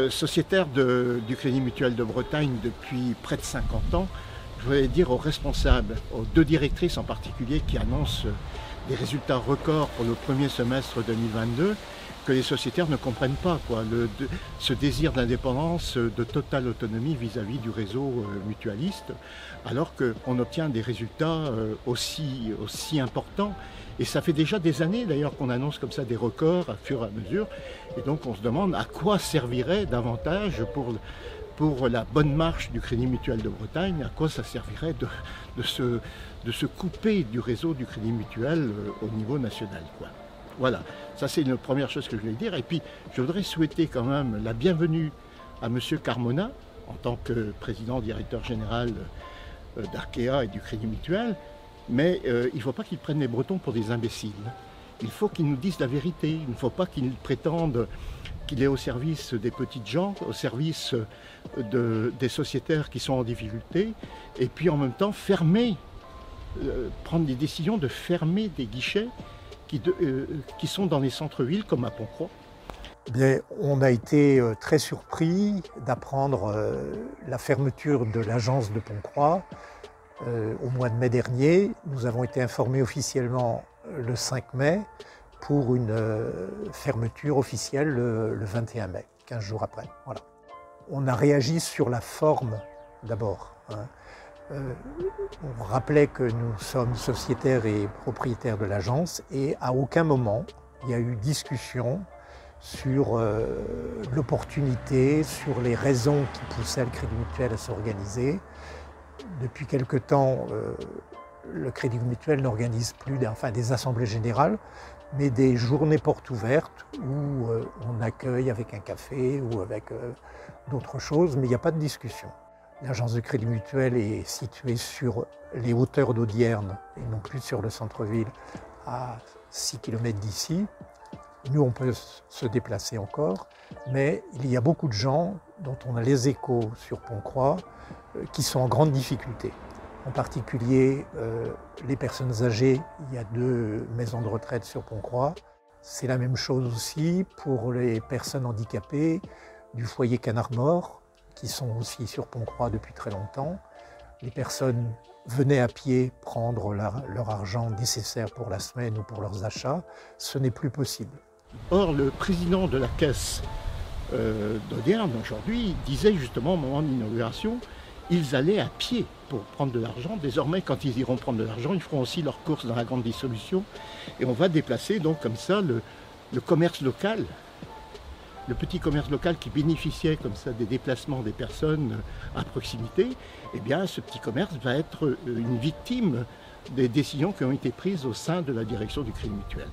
Sociétaire du Crédit Mutuel de Bretagne depuis près de 50 ans, je voudrais dire aux responsables, aux deux directrices en particulier qui annoncent des résultats records pour le premier semestre 2022, que les sociétaires ne comprennent pas ce désir d'indépendance, de totale autonomie vis-à-vis du réseau mutualiste, alors qu'on obtient des résultats aussi importants. Et ça fait déjà des années d'ailleurs qu'on annonce comme ça des records à fur et à mesure. Et donc on se demande à quoi servirait davantage pour la bonne marche du Crédit Mutuel de Bretagne, à quoi ça servirait de se couper du réseau du Crédit Mutuel au niveau national, quoi. Voilà, ça c'est une première chose que je voulais dire. Et puis je voudrais souhaiter quand même la bienvenue à M. Carmona, en tant que président directeur général d'Arkea et du Crédit Mutuel. Mais il ne faut pas qu'il prenne les Bretons pour des imbéciles. Il faut qu'il nous dise la vérité. Il ne faut pas qu'il prétende qu'il est au service des petites gens, au service des sociétaires qui sont en difficulté, et puis en même temps prendre des décisions de fermer des guichets qui sont dans les centres-villes comme à Pont-Croix. Bien, on a été très surpris d'apprendre la fermeture de l'agence de Pont-Croix au mois de mai dernier. Nous avons été informés officiellement le 5 mai pour une fermeture officielle le 21 mai, 15 jours après. Voilà. On a réagi sur la forme d'abord. On rappelait que nous sommes sociétaires et propriétaires de l'agence et à aucun moment il y a eu discussion sur l'opportunité, sur les raisons qui poussaient le Crédit Mutuel à s'organiser. Depuis quelque temps, le Crédit Mutuel n'organise plus des assemblées générales, mais des journées portes ouvertes où on accueille avec un café ou avec d'autres choses, mais il n'y a pas de discussion. L'agence de Crédit Mutuel est située sur les hauteurs d'Audierne et non plus sur le centre-ville, à 6 km d'ici. Nous, on peut se déplacer encore, mais il y a beaucoup de gens dont on a les échos sur Pont-Croix qui sont en grande difficulté. En particulier, les personnes âgées, il y a 2 maisons de retraite sur Pont-Croix. C'est la même chose aussi pour les personnes handicapées du foyer Canard-Mort, qui sont aussi sur Pont-Croix depuis très longtemps. Les personnes venaient à pied prendre leur argent nécessaire pour la semaine ou pour leurs achats. Ce n'est plus possible. Or, le président de la caisse d'Audierne aujourd'hui disait justement au moment de l'inauguration, ils allaient à pied pour prendre de l'argent. Désormais, quand ils iront prendre de l'argent, ils feront aussi leurs courses dans la grande distribution. Et on va déplacer donc comme ça le commerce local, le petit commerce local qui bénéficiait comme ça des déplacements des personnes à proximité. Eh bien, ce petit commerce va être une victime des décisions qui ont été prises au sein de la direction du Crédit Mutuel.